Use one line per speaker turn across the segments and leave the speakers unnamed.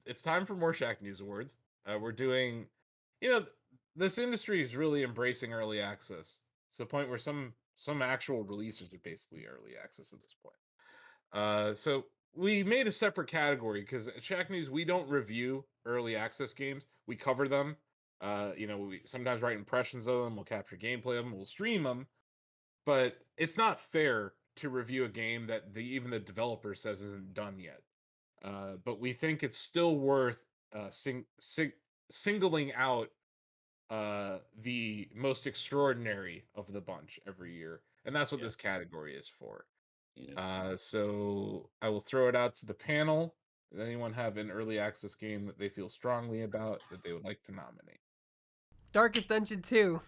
It's time for more Shacknews awards. We're doing, you know, this industry is really embracing early access to the point where some actual releases are basically early access at this point. So we made a separate category because at Shacknews we don't review early access games. We cover them. We sometimes write impressions of them. We'll capture gameplay of them. We'll stream them. But it's not fair to review a game that even the developer says isn't done yet. But we think it's still worth singling out the most extraordinary of the bunch every year, and that's what this category is for. So I will throw it out to the panel. Does anyone have an early access game that they feel strongly about that they would like to nominate?
Darkest Dungeon 2.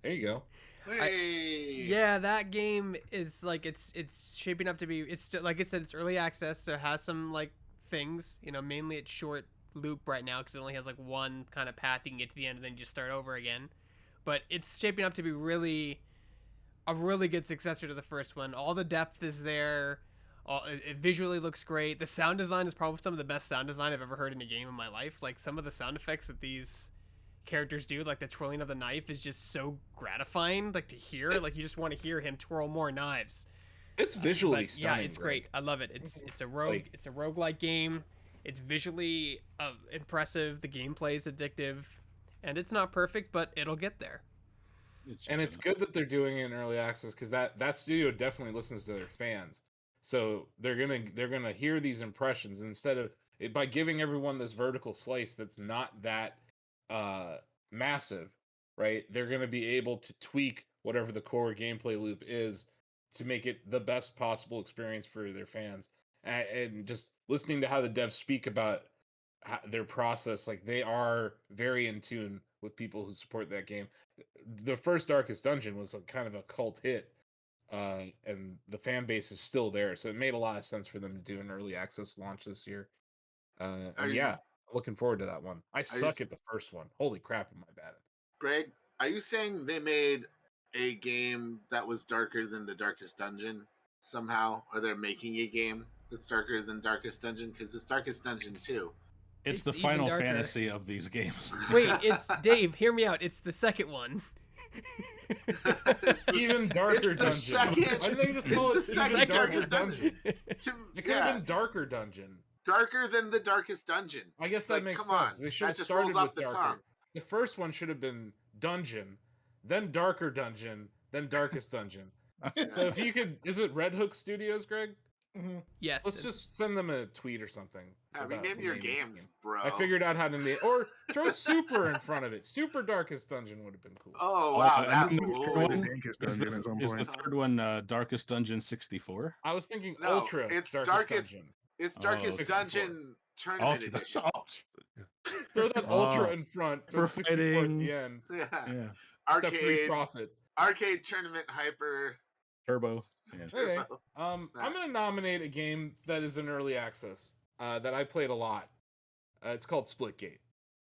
There you go.
Hey.
Yeah, that game is like it's shaping up to be. It's still, like it said, it's early access, so it has some like things. Mainly it's short loop right now because it only has like one kind of path you can get to the end and then you just start over again. But it's shaping up to be a really good successor to the first one. All the depth is there. It visually looks great. The sound design is probably some of the best sound design I've ever heard in a game in my life. Like some of the sound effects that these characters do, like the twirling of the knife, is just so gratifying. Like to hear, like you just want to hear him twirl more knives.
It's visually stunning.
Yeah, it's great. I love it. It's a roguelike game. It's visually impressive. The gameplay is addictive, and it's not perfect, but it'll get there.
And it's good that they're doing it in early access because that studio definitely listens to their fans. So they're gonna hear these impressions, and instead of it, by giving everyone this vertical slice that's not that massive, right? They're gonna be able to tweak whatever the core gameplay loop is to make it the best possible experience for their fans. And just listening to how the devs speak about their process, like they are very in tune with people who support that game. The first Darkest Dungeon was kind of a cult hit, and the fan base is still there, so it made a lot of sense for them to do an early access launch this year. Looking forward to that one. I suck at the first one. Holy crap, am I bad at it?
Greg, are you saying they made a game that was darker than the Darkest Dungeon somehow? Or they're making a game that's darker than Darkest Dungeon? Because this Darkest Dungeon 2.
It's the Final Fantasy of these games.
Wait, it's Dave, hear me out. It's the second one.
Even darker dungeon. Why did they just call it even Darkest Dungeon? It could have been Darker Dungeon.
Darker than the Darkest Dungeon.
I guess that makes sense. They should have started with Darker. The first one should have been Dungeon, then Darker Dungeon, then Darkest Dungeon. So if you could, is it Red Hook Studios, Greg?
Mm-hmm. Yes.
Let's just send them a tweet or something.
Rename your games, bro.
I figured out how to name, or throw Super in front of it. Super Darkest Dungeon would have been cool.
Oh wow,
Is the third one Darkest Dungeon 64?
I was thinking Ultra.
It's
Darkest Dungeon.
It's Darkest Dungeon Tournament Edition.
Throw that Ultra in front. Throw 64 at the end.
Yeah.
Step 3 profit.
Arcade Tournament Hyper
Turbo.
Yeah. Okay. I'm gonna nominate a game that is in early access that I played a lot. It's called Splitgate.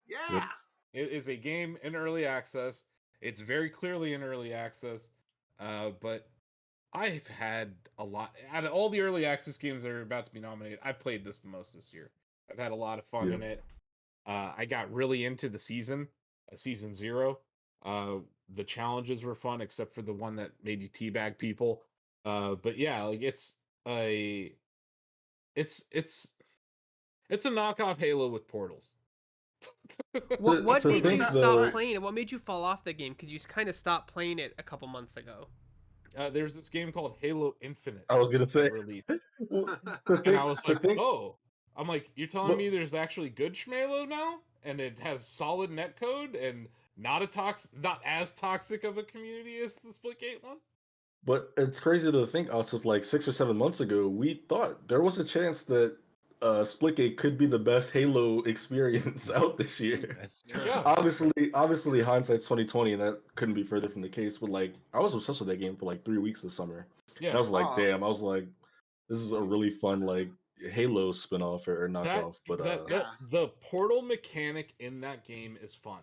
Yeah.
It is a game in early access. It's very clearly in early access, but I've had a lot out of all the early access games that are about to be nominated. I've played this the most this year. I've had a lot of fun in it. I got really into the season 0. The challenges were fun, except for the one that made you teabag people. But yeah, like it's a knockoff Halo with portals.
What made you stop playing it? What made you fall off the game? Because you kind of stopped playing it a couple months ago.
There's this game called Halo Infinite.
I was gonna say,
and I was like, oh, I'm like, you're telling me there's actually good Shmalo now, and it has solid netcode and not as toxic of a community as the Splitgate one.
But it's crazy to think, also, like 6 or 7 months ago, we thought there was a chance that Splitgate could be the best Halo experience out this year.
That's true.
Yeah.
Obviously, hindsight's 2020, and that couldn't be further from the case. But like, I was obsessed with that game for like 3 weeks this summer. Yeah, and I was like, damn. I was like, this is a really fun like Halo spinoff or knockoff.
The portal mechanic in that game is fun.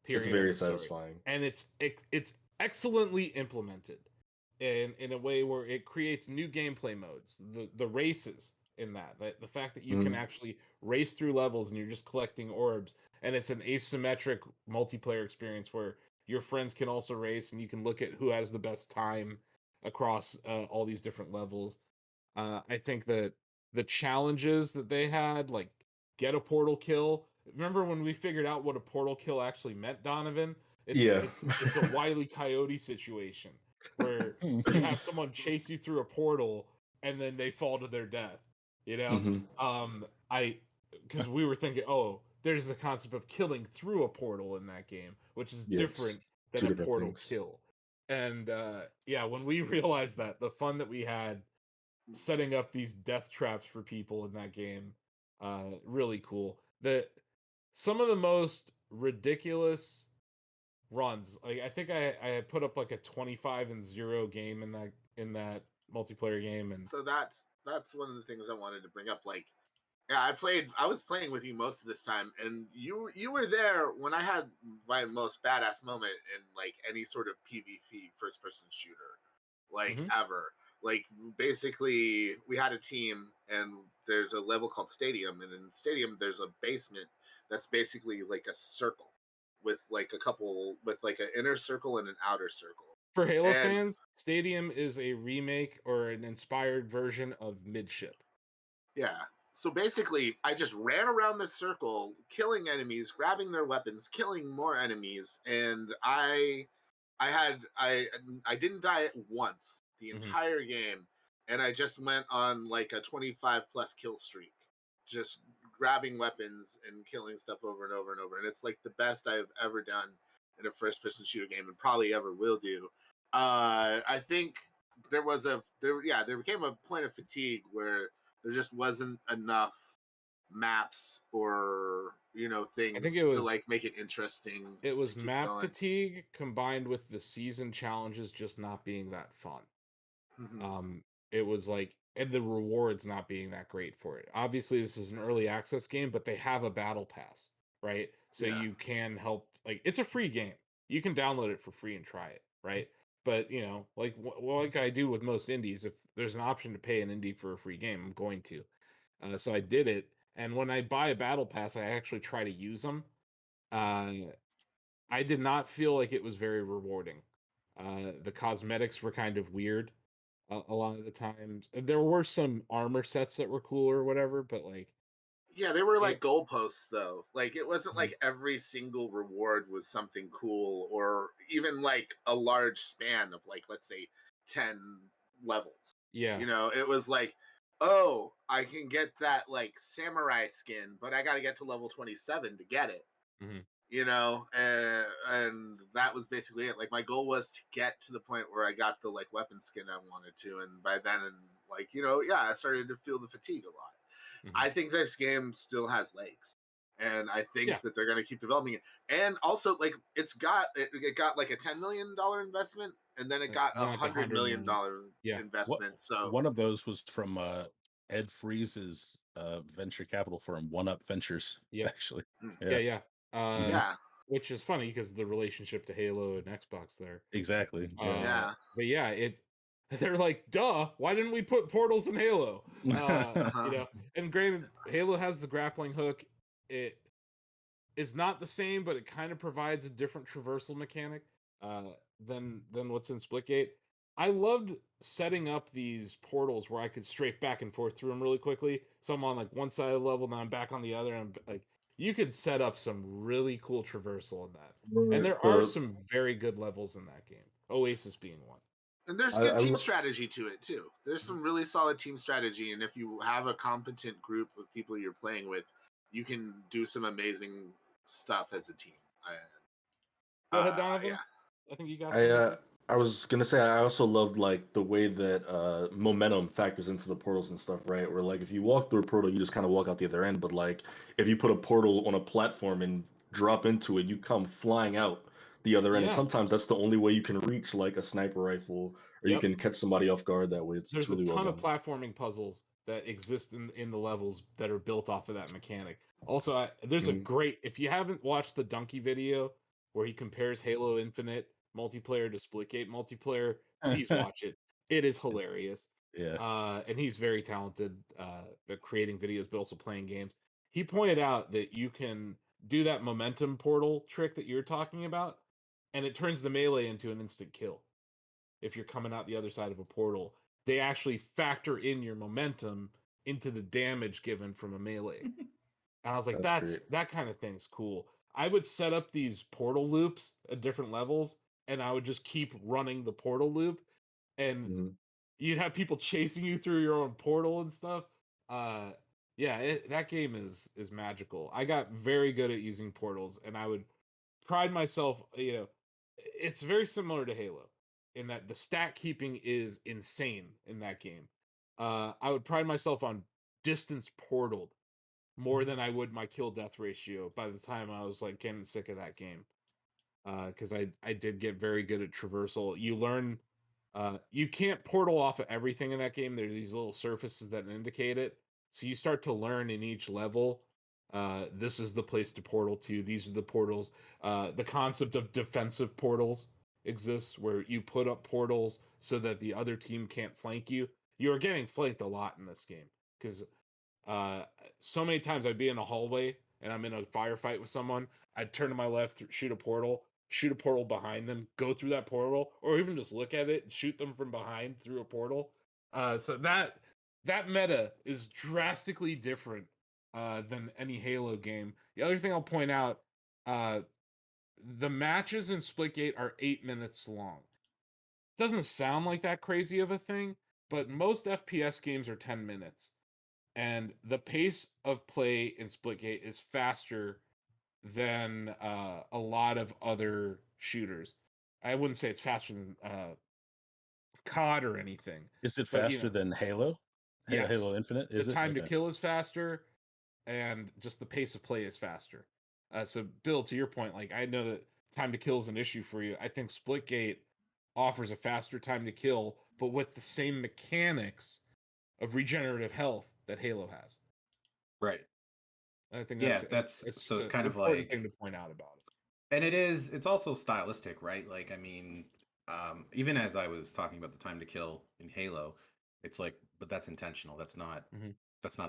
Period.
It's very satisfying,
and it's excellently implemented. in a way where it creates new gameplay modes. The races in that the fact that you can actually race through levels and you're just collecting orbs, and it's an asymmetric multiplayer experience where your friends can also race and you can look at who has the best time across all these different levels. I think that the challenges that they had, like get a portal kill. Remember when we figured out what a portal kill actually meant, Donovan? It's a Wile E. Coyote situation where you have someone chase you through a portal and then they fall to their death. You know, because we were thinking, oh, there's a concept of killing through a portal in that game, which is different than a portal kill. And when we realized that, the fun that we had setting up these death traps for people in that game, really cool. Some of the most ridiculous runs, like I think I put up like a 25-0 game in that multiplayer game, and
so that's one of the things I wanted to bring up. Like, yeah, I was playing with you most of this time, and you were there when I had my most badass moment in like any sort of PvP first person shooter, like ever. Like basically we had a team, and there's a level called Stadium, and in Stadium there's a basement that's basically like a circle with like an inner circle and an outer circle.
For Halo fans, Stadium is a remake or an inspired version of Midship.
Yeah. So basically, I just ran around the circle, killing enemies, grabbing their weapons, killing more enemies, and I didn't die once the entire game, and I just went on like a 25+ kill streak, just grabbing weapons and killing stuff over and over and over, and it's like the best I've ever done in a first-person shooter game, and probably ever will do. I think there became a point of fatigue where there just wasn't enough maps or things to like make it interesting.
It was map fatigue combined with the season challenges just not being that fun. It was like, and the rewards not being that great for it. Obviously, this is an early access game, but they have a battle pass, right? So you can help. Like, it's a free game. You can download it for free and try it, right? But like I do with most indies, if there's an option to pay an indie for a free game, I'm going to. So I did it, and when I buy a battle pass, I actually try to use them. I did not feel like it was very rewarding. The cosmetics were kind of weird a lot of the times. There were some armor sets that were cool or whatever, but like,
yeah, they were like goalposts though. Like it wasn't like every single reward was something cool, or even like a large span of like, let's say 10 levels.
Yeah.
It was like, oh, I can get that like samurai skin, but I got to get to level 27 to get it. And that was basically it. Like my goal was to get to the point where I got the like weapon skin I wanted to, and by then, I started to feel the fatigue a lot. I think this game still has legs, and I think that they're going to keep developing it. And also, like it got like a $10 million investment, and then it got $100 million investment. So
one of those was from Ed Freeze's venture capital firm, One Up Ventures. Actually,
which is funny because the relationship to Halo and Xbox there.
Exactly.
But they're like, duh, why didn't we put portals in Halo? And granted, Halo has the grappling hook. It is not the same, but it kind of provides a different traversal mechanic than what's in Splitgate. I loved setting up these portals where I could strafe back and forth through them really quickly. So I'm on like one side of the level, now I'm back on the other, and like you could set up some really cool traversal in that. And there are some very good levels in that game. Oasis being one.
And there's good team strategy to it too. There's some really solid team strategy, and if you have a competent group of people you're playing with, you can do some amazing stuff as a team.
Go ahead, Donovan. I think you got.
I was gonna say I also loved like the way that momentum factors into the portals and stuff, right? Where like if you walk through a portal, you just kind of walk out the other end. But like if you put a portal on a platform and drop into it, you come flying out the other end. And sometimes that's the only way you can reach like a sniper rifle, or you can catch somebody off guard that way.
There's really a ton of platforming puzzles that exist in the levels that are built off of that mechanic. Also, there's a great, if you haven't watched the Donkey video where he compares Halo Infinite multiplayer to Splitgate multiplayer, please watch it. It is hilarious.
Yeah.
And he's very talented at creating videos, but also playing games. He pointed out that you can do that momentum portal trick that you're talking about, and it turns the melee into an instant kill. If you're coming out the other side of a portal, they actually factor in your momentum into the damage given from a melee. And I was like, that kind of thing's cool. I would set up these portal loops at different levels, and I would just keep running the portal loop, and you'd have people chasing you through your own portal and stuff. Yeah, that game is magical. I got very good at using portals, and I would pride myself. It's very similar to Halo in that the stat keeping is insane in that game. I would pride myself on distance portaled more than I would my kill death ratio by the time I was like getting sick of that game. Because I did get very good at traversal. You learn you can't portal off of everything in that game. There's these little surfaces that indicate it. So you start to learn in each level. This is the place to portal to. These are the portals. The concept of defensive portals exists where you put up portals so that the other team can't flank you. You're getting flanked a lot in this game because so many times I'd be in a hallway and I'm in a firefight with someone. I'd turn to my left, shoot a portal behind them, go through that portal, or even just look at it and shoot them from behind through a portal. So that meta is drastically different than any Halo game. The other thing I'll point out, the matches in Splitgate are 8 minutes long. Doesn't sound like that crazy of a thing, but most FPS games are 10 minutes. And the pace of play in Splitgate is faster than a lot of other shooters. I wouldn't say it's faster than COD or anything.
Is it faster than Halo?
Yes.
Halo Infinite? Is
the
it?
time to kill is faster, and just the pace of play is faster. So, Bill, to your point, like I know that time to kill is an issue for you. I think Splitgate offers a faster time to kill, but with the same mechanics of regenerative health that Halo has.
Right.
I think
that's so it's kind of like
thing to point out about it.
And it's also stylistic, right? Like, I mean, even as I was talking about the time to kill in Halo, it's like, but that's intentional. That's not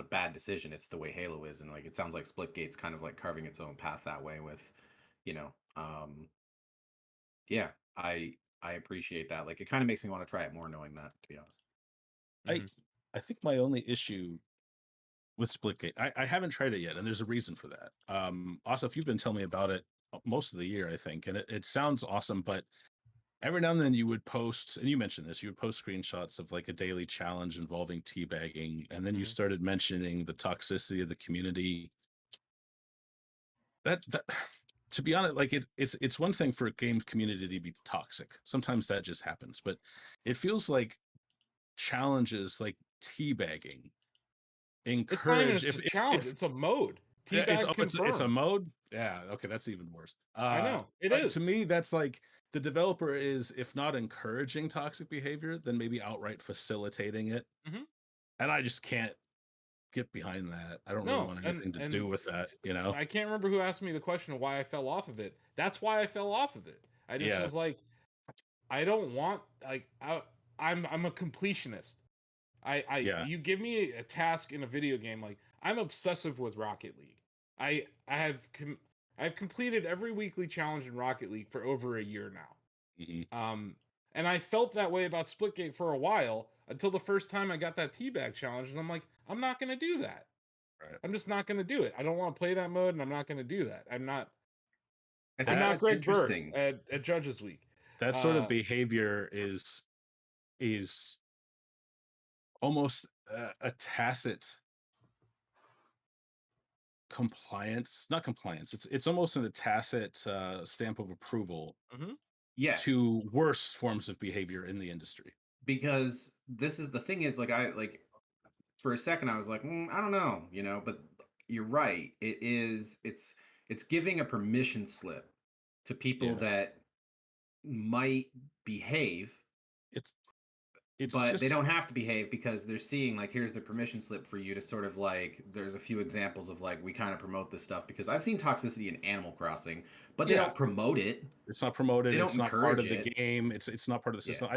a bad decision. It's the way Halo is, and like it sounds like Splitgate's kind of like carving its own path that way. With, yeah, I appreciate that. Like, it kind of makes me want to try it more, knowing that. To be honest,
I think my only issue with Splitgate, I haven't tried it yet, and there's a reason for that. Also, if you've been telling me about it most of the year, I think, and it sounds awesome, but every now and then you would post, and you mentioned this, you would post screenshots of like a daily challenge involving teabagging, and then you started mentioning the toxicity of the community. That to be honest, like it's one thing for a game community to be toxic. Sometimes that just happens, but it feels like challenges like teabagging encourage
it's not even a challenge, it's a mode.
Teabag confirmed. It's a mode. Yeah, okay, that's even worse.
I know it is.
To me, that's like the developer is, if not encouraging toxic behavior, then maybe outright facilitating it. And I just can't get behind that. I don't really want anything to do with that.
I can't remember who asked me the question of why I fell off of it. That's why I fell off of it. I just was like, I don't want I'm a completionist. You give me a task in a video game, like I'm obsessive with Rocket League. I've completed every weekly challenge in Rocket League for over a year now. And I felt that way about Splitgate for a while until the first time I got that teabag challenge, and I'm like, I'm not going to do that. Right. I'm just not going to do it. I don't want to play that mode, and I'm not going to do that. I'm not Greg Bird at Judges Week.
That sort of behavior is almost a tacit compliance, not compliance. It's almost a tacit stamp of approval.
Yes,
to worse forms of behavior in the industry.
Because this is the thing is, like, for a second I was like, I don't know, but you're right. It's giving a permission slip to people that might behave but they don't have to behave because they're seeing like here's the permission slip for you to sort of like there's a few examples of like we kind of promote this stuff because I've seen toxicity in Animal Crossing, but they don't promote it.
It's not promoted.
They
it's
don't
not part of
encourage
the game. It's not part of the system.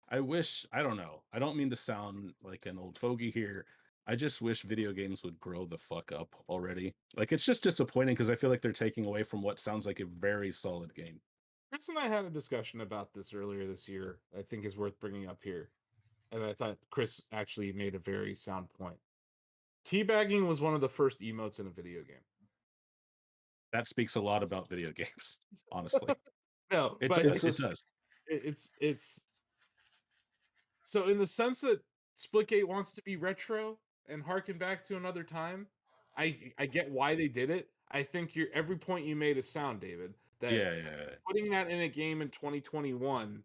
I wish, I don't know. I don't mean to sound like an old fogey here. I just wish video games would grow the fuck up already. Like it's just disappointing because I feel like they're taking away from what sounds like a very solid game.
Chris and I had a discussion about this earlier this year. I think is worth bringing up here. And I thought Chris actually made a very sound point. Teabagging was one of the first emotes in a video game.
That speaks a lot about video games, honestly.
No,
it
but
does.
It's so in the sense that Splitgate wants to be retro and harken back to another time. I get why they did it. I think every point you made is sound, David. That putting that in a game in 2021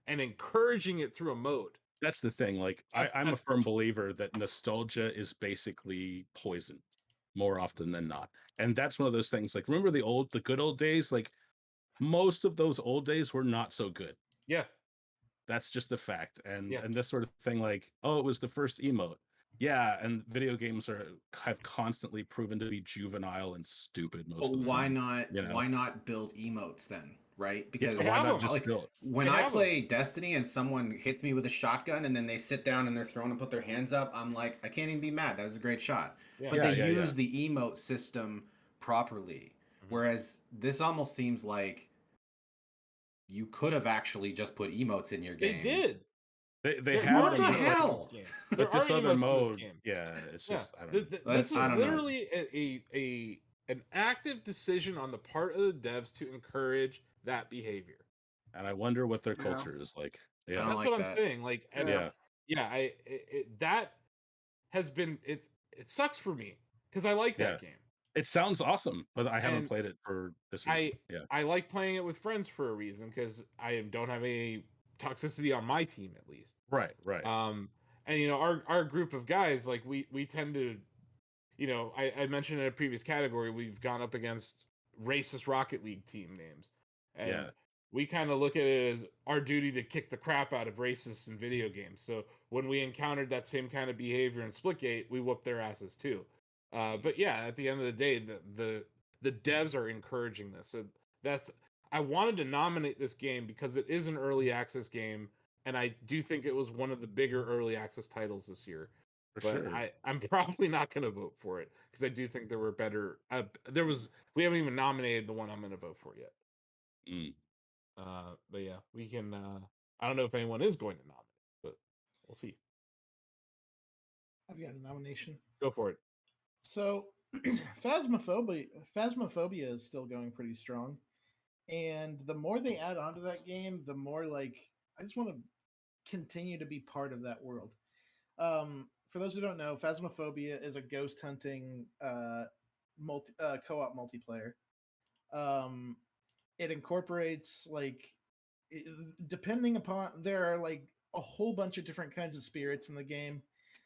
and encouraging it through a mode.
That's the thing. Like I'm a firm believer that nostalgia is basically poison more often than not. And that's one of those things. Like remember the good old days? Like most of those old days were not so good.
Yeah.
That's just the fact. And this sort of thing, like, oh, it was the first emote. Yeah, and video games have constantly proven to be juvenile and stupid most of the time.
Why not build emotes then? Right? Because
why not just build?
When I play Destiny and someone hits me with a shotgun and then they sit down in their throne and put their hands up, I'm like, I can't even be mad. That was a great shot. Yeah. But they use the emote system properly. Mm-hmm. Whereas this almost seems like you could have actually just put emotes in your game.
They did.
They have
what the hell?
But this other mode, it's just I don't know.
This is literally an active decision on the part of the devs to encourage that behavior.
And I wonder what their culture is like. Yeah,
that's what I'm saying. Like, that has been it sucks for me because I like that game.
It sounds awesome, but I haven't played it for this reason.
I like playing it with friends for a reason because I don't have any toxicity on my team at least.
Right.
And you know, our group of guys, like we tend to, you know, I mentioned in a previous category, we've gone up against racist Rocket League team names. And we kind of look at it as our duty to kick the crap out of racists in video games. So when we encountered that same kind of behavior in Splitgate, we whooped their asses too. But yeah, at the end of the day, the devs are encouraging this. So I wanted to nominate this game because it is an early access game, and I do think it was one of the bigger early access titles this year. But I'm probably not going to vote for it because I do think there were better. We haven't even nominated the one I'm going to vote for yet. But yeah, we can. I don't know if anyone is going to nominate, but we'll see.
I've got a nomination.
Go for it.
So, Phasmophobia is still going pretty strong, and the more they add onto that game, the more like I just want to continue to be part of that world. For those who don't know, Phasmophobia is a ghost hunting co-op multiplayer. It incorporates depending upon there are like a whole bunch of different kinds of spirits in the game.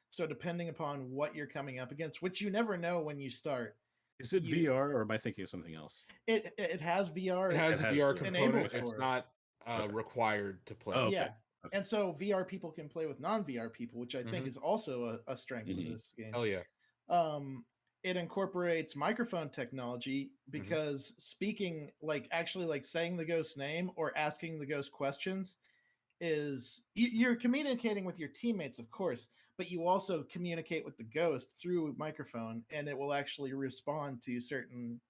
So depending upon what you're coming up against, which you never know when you start.
Is it VR or am I thinking of something else?
It has VR.
It has a VR component. It's not required to play.
Oh, okay. Yeah. Okay. And so VR people can play with non-VR people, which I think is also a strength of this game.
Oh yeah.
It incorporates microphone technology because speaking actually saying the ghost name or asking the ghost questions is you're communicating with your teammates, of course, but you also communicate with the ghost through microphone, and it will actually respond to certain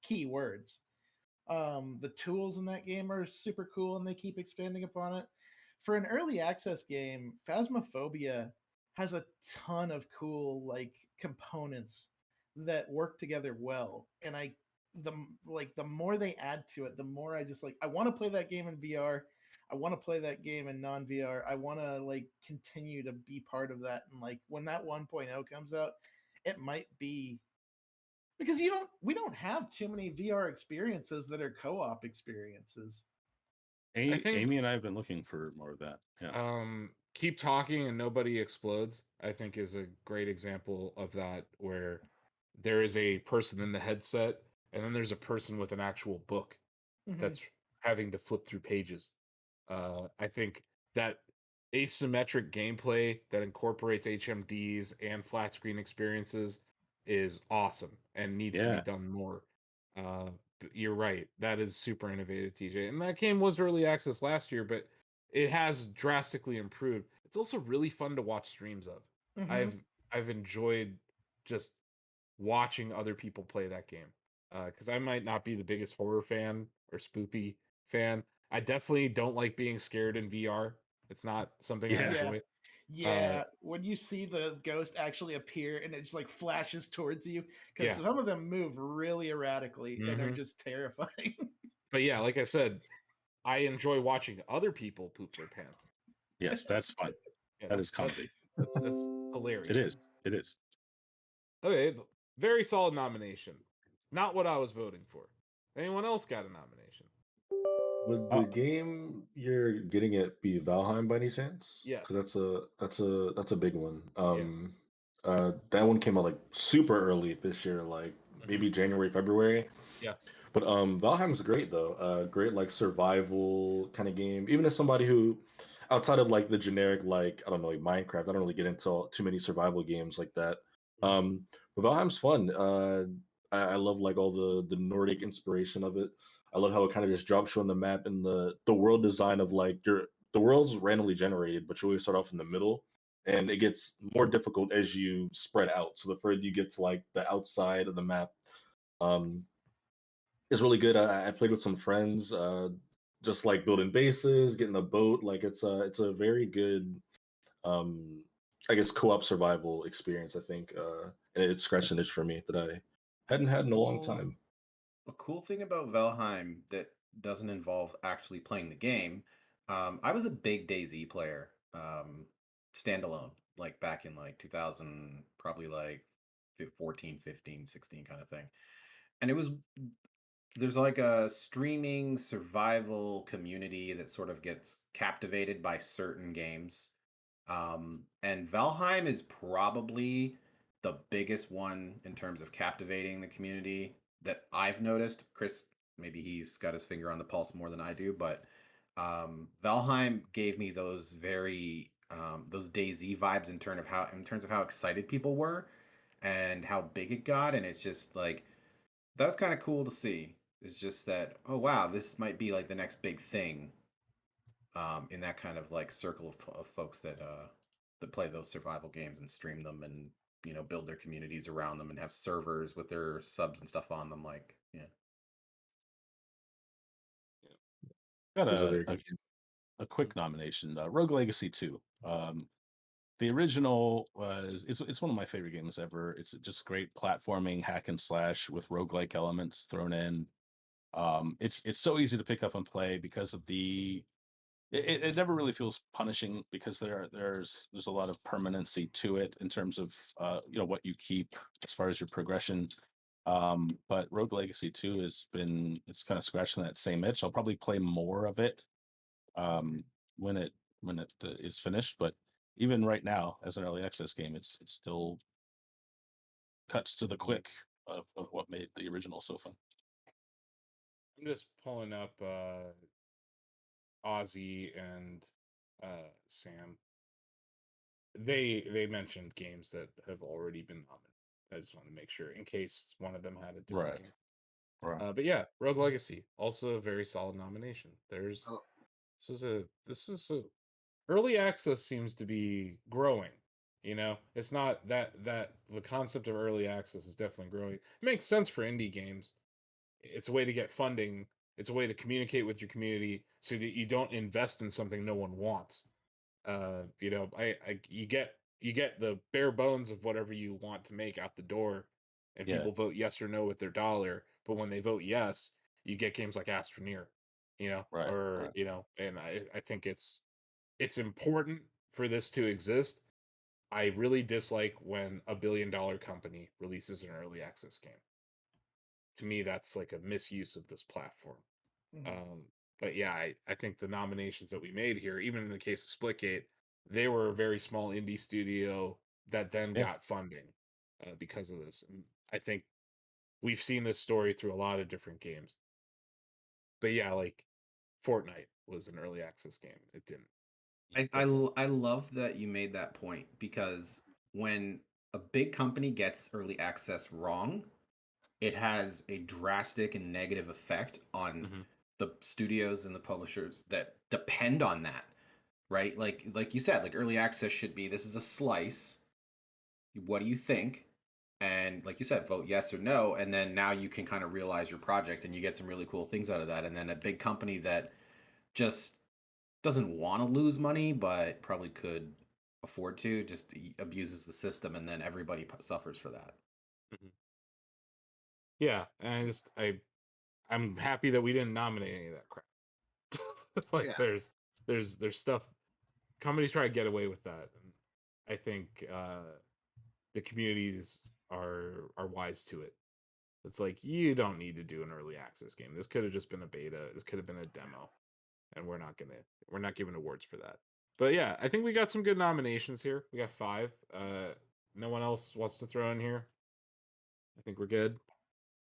key words. The tools in that game are super cool, and they keep expanding upon it. For an early access game, Phasmophobia has a ton of cool components that work together well, and the more they add to it, the more I just I want to play that game in VR. I want to play that game in non-VR. I want to continue to be part of that, and when that 1.0 comes out, it might be because we don't have too many VR experiences that are co-op experiences.
Amy and I have been looking for more of that. Yeah.
Keep Talking and Nobody Explodes, I think, is a great example of that, where there is a person in the headset and then there's a person with an actual book that's having to flip through pages. I think that asymmetric gameplay that incorporates HMDs and flat screen experiences is awesome and needs to be done more. You're right. That is super innovative, TJ. And that game was early access last year, but it has drastically improved. It's also really fun to watch streams of.
Mm-hmm.
I've enjoyed just watching other people play that game. Because I might not be the biggest horror fan or spoopy fan. I definitely don't like being scared in VR. It's not something I enjoy.
Yeah, when you see the ghost actually appear and it just like flashes towards you, because some of them move really erratically and are just terrifying.
But yeah, like I said, I enjoy watching other people poop their pants.
Yes, that's fun. That is comedy.
That's hilarious.
It is. It is.
Okay, very solid nomination. Not what I was voting for. Anyone else got a nomination?
Would the game you're getting it be Valheim by any chance?
Yes.
Because that's a big one. That one came out like super early this year, like maybe January, February.
Yeah.
But Valheim's great though. Great like survival kind of game. Even as somebody who, outside of like the generic like I don't know like Minecraft, I don't really get into too many survival games like that. But Valheim's fun. I love like all the Nordic inspiration of it. I love how it kind of just drops you on the map and the world design of like the world's randomly generated, but you always start off in the middle, and it gets more difficult as you spread out. So the further you get to like the outside of the map, it's really good. I played with some friends, just like building bases, getting a boat. Like it's a very good, I guess co-op survival experience. I think, and it scratched an itch for me that I hadn't had in a long time.
A cool thing about Valheim that doesn't involve actually playing the game. I was a big DayZ player, standalone, like back in like 2000, probably like 14, 15, 16 kind of thing. And there's like a streaming survival community that sort of gets captivated by certain games. And Valheim is probably the biggest one in terms of captivating the community that I've noticed. Chris, maybe he's got his finger on the pulse more than I do, but Valheim gave me those those DayZ vibes in terms of how excited people were and how big it got, and it's just like that was kind of cool to see. It's just that, oh wow, this might be like the next big thing in that kind of like circle of folks that play those survival games and stream them and build their communities around them and have servers with their subs and stuff on them. Like, yeah.
Got a quick nomination. Rogue Legacy 2. The original it's one of my favorite games ever. It's just great platforming hack and slash with roguelike elements thrown in. It's so easy to pick up and play because of it never really feels punishing because there's a lot of permanency to it in terms of what you keep as far as your progression. But Rogue Legacy 2 it's kind of scratching that same itch. I'll probably play more of it when it is finished, but even right now as an early access game, it still cuts to the quick of what made the original so fun.
I'm just pulling up Ozzy and Sam. They mentioned games that have already been nominated. I just want to make sure in case one of them had a different game.
Right.
But yeah, Rogue Legacy, also a very solid nomination. This is a early access seems to be growing. It's not that the concept of early access is definitely growing. It makes sense for indie games. It's a way to get funding. It's a way to communicate with your community so that you don't invest in something no one wants. You get the bare bones of whatever you want to make out the door, and people vote yes or no with their dollar. But when they vote yes, you get games like Astroneer, and I think it's important for this to exist. I really dislike when a $1 billion company releases an early access game. To me, that's like a misuse of this platform. But yeah, I think the nominations that we made here, even in the case of Splitgate, they were a very small indie studio that then got funding because of this. And I think we've seen this story through a lot of different games. But yeah, like Fortnite was an early access game. It didn't
I love that you made that point, because when a big company gets early access wrong, it has a drastic and negative effect on the studios and the publishers that depend on that, right? Like you said, like early access should be, this is a slice. What do you think? And like you said, vote yes or no, and then now you can kind of realize your project and you get some really cool things out of that. And then a big company that just doesn't want to lose money but probably could afford to, just abuses the system, and then everybody suffers for that.
Yeah, and I'm happy that we didn't nominate any of that crap. Like there's stuff companies try to get away with that, and I think the communities are wise to it. It's like, you don't need to do an early access game. This could have just been a beta. This could have been a demo, and we're not giving awards for that. But yeah, I think we got some good nominations here. We got 5. No one else wants to throw in here. I think we're good.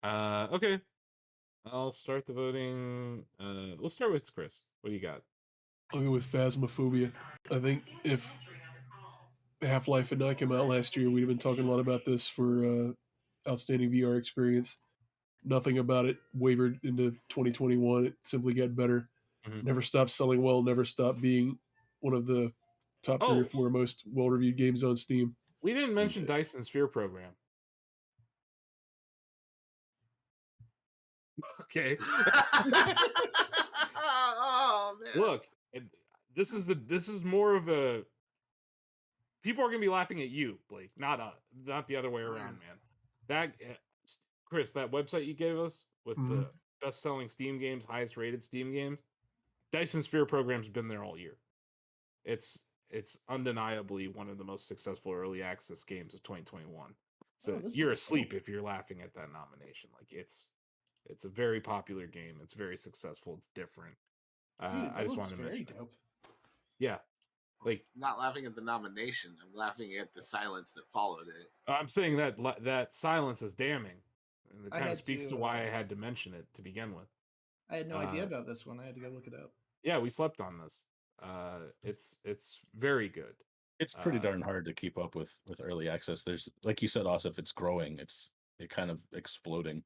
Okay. I'll start the voting. We'll start with Chris. What do you got?
I'll go with Phasmophobia. I think if Half-Life had not come out last year, we'd have been talking a lot about this for outstanding VR experience. Nothing about it wavered into 2021. It simply got better. Never stopped selling well. Never stopped being one of the top 3 or 4 most well-reviewed games on Steam.
We didn't mention Dyson Sphere Program. Okay.
Oh man.
Look, this is more of a, people are gonna be laughing at you, Blake, not the other way around, man. That Chris, that website you gave us with the best-selling Steam games, highest rated Steam games, Dyson Sphere Program's been there all year. It's undeniably one of the most successful early access games of 2021. So you're asleep if you're laughing at that nomination. Like it's a very popular game. It's very successful. It's different.
Dude,
I just wanted to mention
dope.
Yeah. Like,
I'm not laughing at the nomination. I'm laughing at the silence that followed it.
I'm saying that silence is damning. And it kind of speaks to why I had to mention it to begin with.
I had no idea about this one. I had to go look it up.
Yeah, we slept on this. It's very good.
It's pretty darn hard to keep up with early access. There's, like you said, also, if it's growing, it kind of exploding.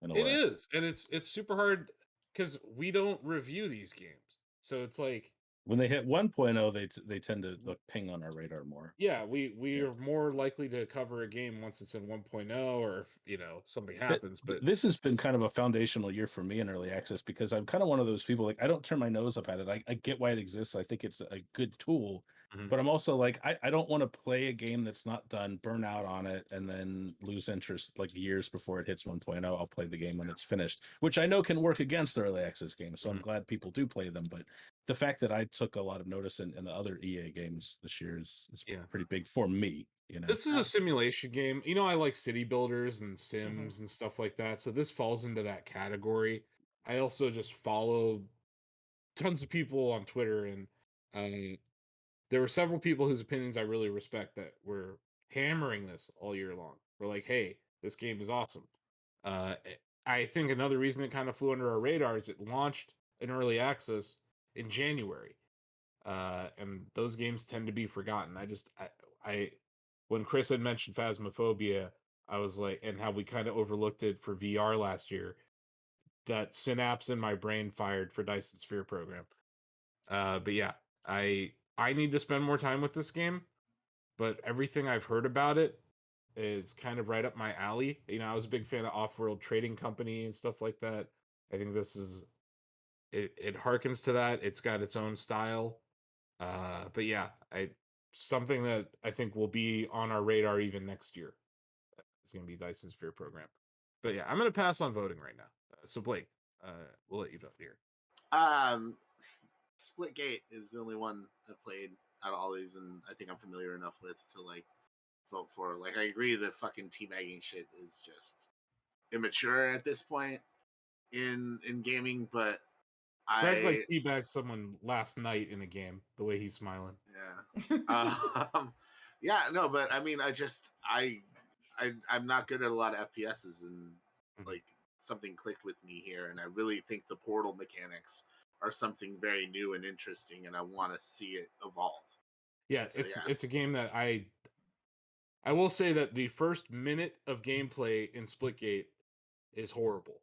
It is, and it's super hard because we don't review these games, so it's like
when they hit 1.0, they tend to ping on our radar more.
Yeah, we are more likely to cover a game once it's in 1.0, or if, something happens. But
this has been kind of a foundational year for me in early access, because I'm kind of one of those people, like, I don't turn my nose up at it. I get why it exists. I think it's a good tool, but I'm also like, I don't want to play a game that's not done, burn out on it, and then lose interest like years before it hits 1.0. I'll play the game when it's finished, which I know can work against early access games. So I'm glad people do play them. But the fact that I took a lot of notice in the other EA games this year is pretty big for me.
This is a simulation game. I like city builders and Sims and stuff like that. So this falls into that category. I also just follow tons of people on Twitter, and there were several people whose opinions I really respect that were hammering this all year long. We're like, hey, this game is awesome. I think another reason it kind of flew under our radar is it launched in early access in January. And those games tend to be forgotten. I when Chris had mentioned Phasmophobia, I was like, and how we kind of overlooked it for VR last year, that synapse in my brain fired for Dyson Sphere Program. But yeah, I need to spend more time with this game, but everything I've heard about it is kind of right up my alley. I was a big fan of Off-World Trading Company and stuff like that. I think this is it harkens to that. It's got its own style. But yeah, something that I think will be on our radar even next year. It's going to be Dyson Sphere Program. But yeah, I'm going to pass on voting right now. So Blake, we'll let you vote here.
Splitgate is the only one I've played out of all these, and I think I'm familiar enough with to vote for. I agree the fucking teabagging shit is just immature at this point in gaming, but
Greg teabagged someone last night in a game. The way he's smiling.
Yeah. Yeah. No, but I mean, I'm not good at a lot of FPSs, and something clicked with me here, and I really think the portal mechanics are something very new and interesting, and I want to see it evolve.
Yeah, so, it's a game that I will say that the first minute of gameplay in Splitgate is horrible.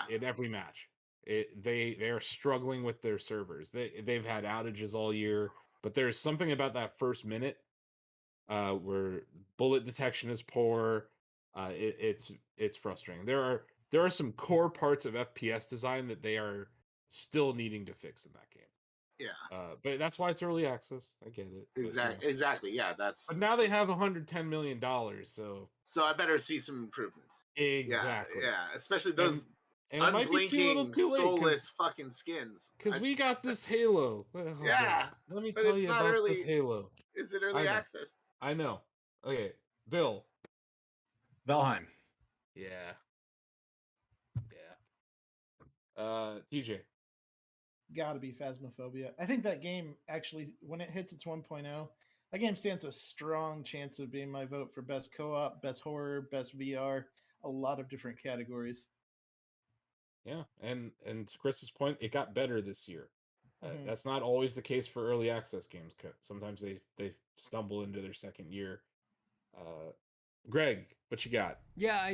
In every match, they are struggling with their servers. They've had outages all year, but there's something about that first minute where bullet detection is poor. It's frustrating. There are some core parts of FPS design that they are still needing to fix in that game.
Yeah.
But that's why it's early access. I get it.
Exactly. Yeah, that's.
But now they have $110 million,
so I better see some improvements.
Exactly.
Yeah. Especially those
and it might be too little too late,
soulless fucking skins.
Because we got this Halo.
Yeah.
Let me tell you about this Halo.
Is it early access?
I know. Okay, Bill.
Valheim.
Yeah. TJ.
Gotta be Phasmophobia. I think that game actually, when it hits its 1.0, that game stands a strong chance of being my vote for best co-op, best horror, best VR, a lot of different categories.
Yeah, and to Chris's point, it got better this year. That's not always the case for early access games. Sometimes they stumble into their second year. Greg, what you got?
Yeah,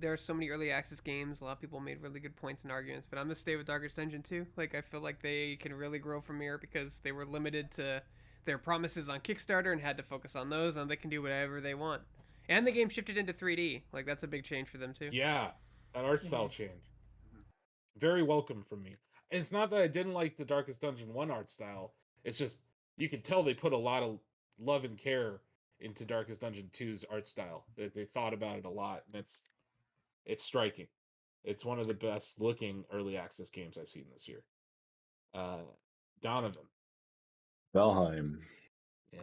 there are so many early access games. A lot of people made really good points and arguments, but I'm gonna stay with Darkest Dungeon 2. Like, I feel like they can really grow from here because they were limited to their promises on Kickstarter and had to focus on those, and they can do whatever they want. And the game shifted into 3D. Like, that's a big change for them too.
Yeah, that art style change. Very welcome from me. And it's not that I didn't like the Darkest Dungeon 1 art style. It's just you can tell they put a lot of love and care into Darkest Dungeon 2's art style. They thought about it a lot, and it's striking. It's one of the best looking early access games I've seen this year. Donovan.
Valheim.
Yeah.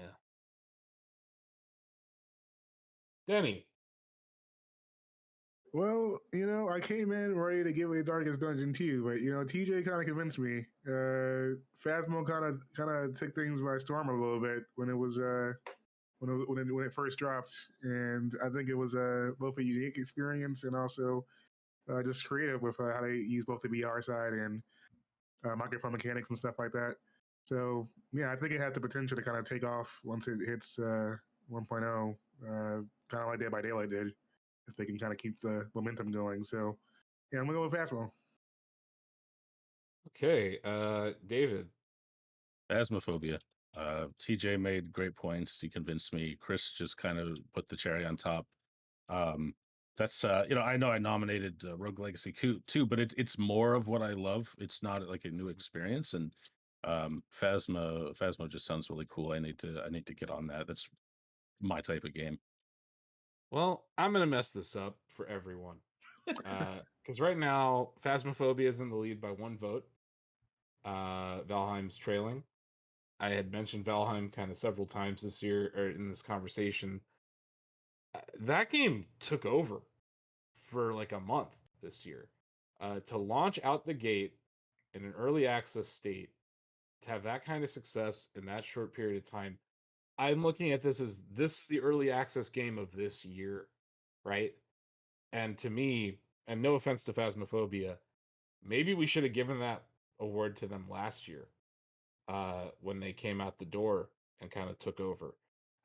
Denny.
Well, I came in ready to give away Darkest Dungeon 2, but TJ kind of convinced me. Phasmo kind of took things by storm a little bit when it was when it first dropped, and I think it was both a unique experience and also just creative with how they use both the VR side and microphone mechanics and stuff like that. So yeah, I think it has the potential to kind of take off once it hits 1.0, kind of like Dead by Daylight did, if they can kind of keep the momentum going. So yeah, I'm gonna go with Phasmo.
Okay, David.
Phasmophobia. TJ made great points. He convinced me. Chris just kind of put the cherry on top. That's I know I nominated Rogue Legacy too, but it's more of what I love. It's not like a new experience, and Phasmo just sounds really cool. I need to get on that. That's my type of game.
Well, I'm gonna mess this up for everyone, because right now Phasmophobia is in the lead by 1 vote. Valheim's trailing. I had mentioned Valheim kind of several times this year, or in this conversation. That game took over for like a month this year. To launch out the gate in an early access state, to have that kind of success in that short period of time, I'm looking at this as the early access game of this year, right? And to me, and no offense to Phasmophobia, maybe we should have given that award to them last year, when they came out the door and kind of took over.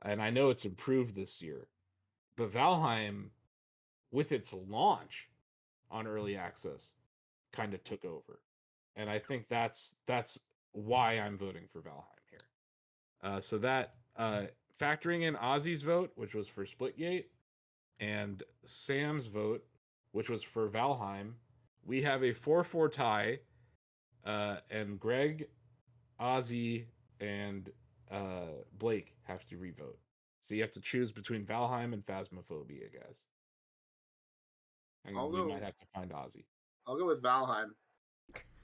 And I know it's improved this year, but Valheim, with its launch on early access, kind of took over. And I think that's why I'm voting for Valheim here. So that factoring in Ozzy's vote, which was for Splitgate, and Sam's vote, which was for Valheim, we have a 4-4 tie, and Greg, Ozzy, and Blake have to revote. So you have to choose between Valheim and Phasmophobia, guys. And we might have to find Ozzy.
I'll go with Valheim.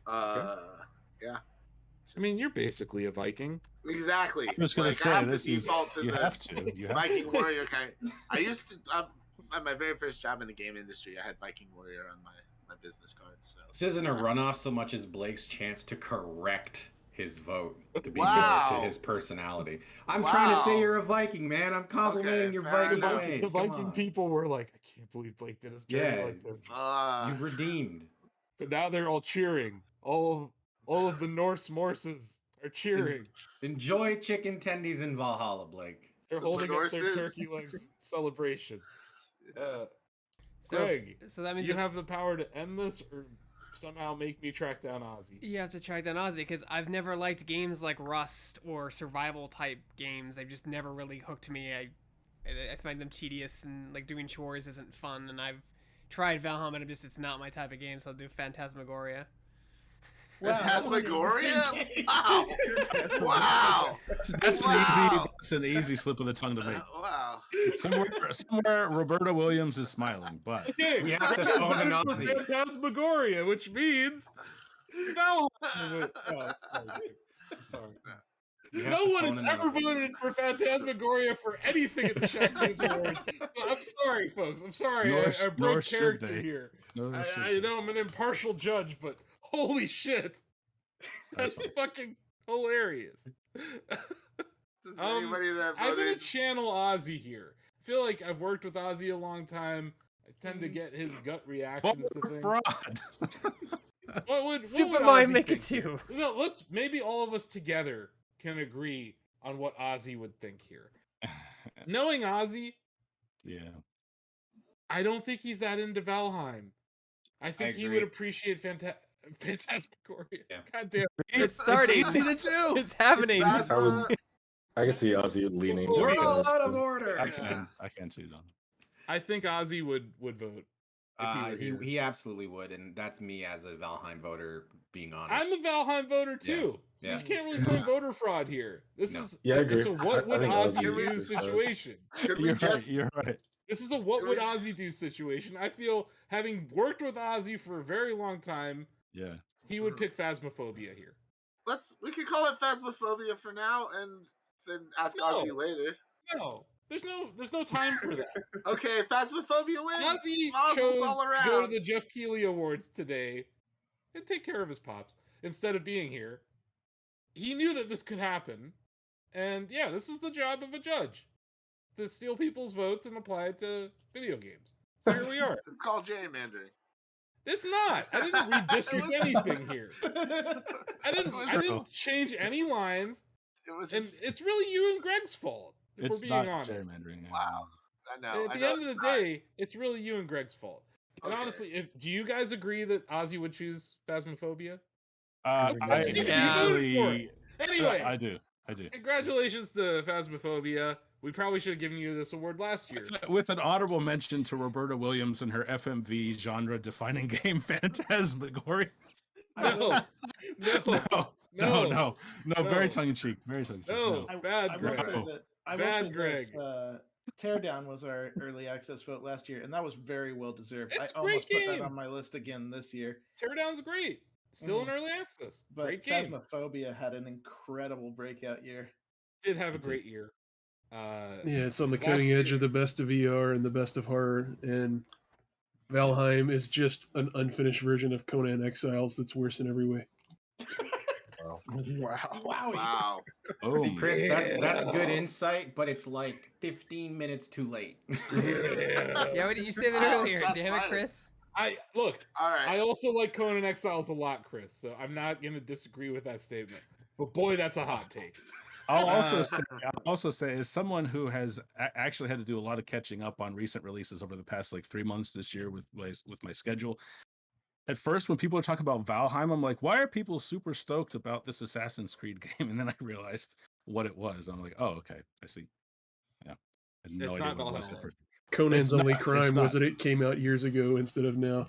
Okay.
Yeah.
I mean, you're basically a Viking.
Exactly.
I was going to say, this is, you have to.
Viking warrior kind. I used to, at my very first job in the game industry, I had Viking warrior on my business cards. So
this isn't a runoff so much as Blake's chance to correct his vote to be
Wow.
more to his personality. I'm trying to say you're a Viking, man. I'm complimenting your Viking ways.
The Viking people were like, I can't believe Blake did his journey like this.
You've redeemed.
But now they're all cheering all of the Norse Morses are cheering.
Enjoy chicken tendies in Valhalla, Blake.
They're holding up their turkey legs celebration. Greg,
so that means
you have the power to end this or somehow make me track down Ozzy.
You have to track down Ozzy because I've never liked games like Rust or survival type games. They've just never really hooked me. I find them tedious and like doing chores isn't fun. And I've tried Valheim and it's not my type of game, so I'll do Phantasmagoria.
Phantasmagoria? Wow! Wow!
That's an easy slip of the tongue to make.
Wow!
Somewhere Roberta Williams is smiling, but
we have to phone an Ozzy.
Phantasmagoria, which means no. Sorry. No one has ever voted for Phantasmagoria for anything at the Shacknews Awards. I'm sorry, folks. I'm sorry. I broke character here. I know I'm an impartial judge, but holy shit. That's fucking hilarious. I'm going to channel Ozzy here. I feel like I've worked with Ozzy a long time. I tend to get his gut reactions to things.
Fraud.
What would
Super Mario
Ozzy
Maker
think
2?
No, let's maybe all of us together can agree on what Ozzy would think here. Knowing Ozzy, I don't think he's that into Valheim. I think he would appreciate Phantasmagoria.
Yeah.
God damn
it's starting. It's happening.
I can see Ozzy leaning.
We're all out of order.
I can see them.
I think Ozzy would vote.
He absolutely would, and that's me as a Valheim voter. Being honest,
I'm a Valheim voter too, so you can't really play voter fraud here. This is
I agree.
So what would Ozzy do situation?
You're right.
This is a what would Ozzy do situation. I feel having worked with Ozzy for a very long time, he would pick Phasmophobia here.
We could call it Phasmophobia for now, and then ask Ozzy later.
No. There's no time for that.
Okay, Phasmophobia wins.
Ozzy chose to go to the Jeff Keighley Awards today and take care of his pops instead of being here. He knew that this could happen, and this is the job of a judge, to steal people's votes and apply it to video games. So here we are.
It's called gerrymandering.
It's not. I didn't redistrict anything here. I didn't change any lines. It's really you and Greg's fault. If we're being honest.
Wow. I know.
At the end of the day, it's really you and Greg's fault. And honestly, do you guys agree that Ozzy would choose Phasmophobia?
Anyway, I do.
Congratulations to Phasmophobia. We probably should have given you this award last year.
With an honorable mention to Roberta Williams and her FMV genre-defining game, Phantasmagoria.
No.
Very tongue-in-cheek. Very tongue-in-cheek.
No, bad Greg.
Bad Greg. Teardown was our early access vote last year, and that was very well deserved.
It's
I almost put that on my list again this year.
Teardown's great. Still in early access.
But
great game.
Phasmophobia had an incredible breakout year.
Did have a great year.
It's on the cutting edge of the best of VR and the best of horror, and Valheim is just an unfinished version of Conan Exiles that's worse in every way.
Wow.
See, Chris, that's good insight, but it's like 15 minutes too late.
Yeah, why didn't you say that earlier? Damn it, Chris.
All
right.
I also like Conan Exiles a lot, Chris, so I'm not going to disagree with that statement. But boy, that's a hot take.
I'll also say, as someone who has actually had to do a lot of catching up on recent releases over the past 3 months this year with my schedule. At first, when people are talking about Valheim, I'm like, why are people super stoked about this Assassin's Creed game? And then I realized what it was. I'm like, oh, okay, I see. Yeah, I had no idea what it was at first.
Conan's only crime was that it came out years ago instead of now.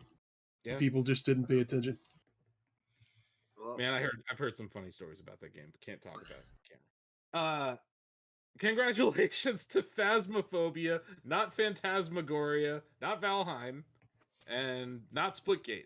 Yeah.
People just didn't pay attention.
Man, I've heard some funny stories about that game, but can't talk about it on camera. Congratulations to Phasmophobia, not Phantasmagoria, not Valheim, and not Splitgate.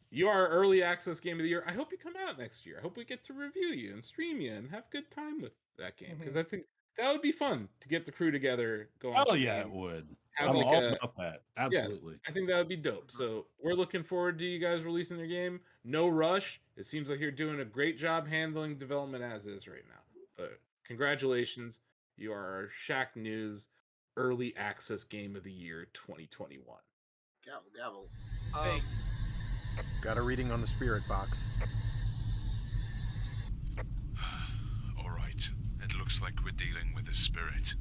You are our early access game of the year. I hope you come out next year. I hope we get to review you and stream you and have a good time with that game, because I think that would be fun to get the crew together.
Oh yeah, it would. I'm all about that. Absolutely.
Yeah, I think that would be dope. So we're looking forward to you guys releasing your game. No rush. It seems like you're doing a great job handling development as is right now. But congratulations. You are our Shacknews early access game of the year 2021.
Gavel.
Got a reading on the spirit box.
All right. It looks like we're dealing with a spirit.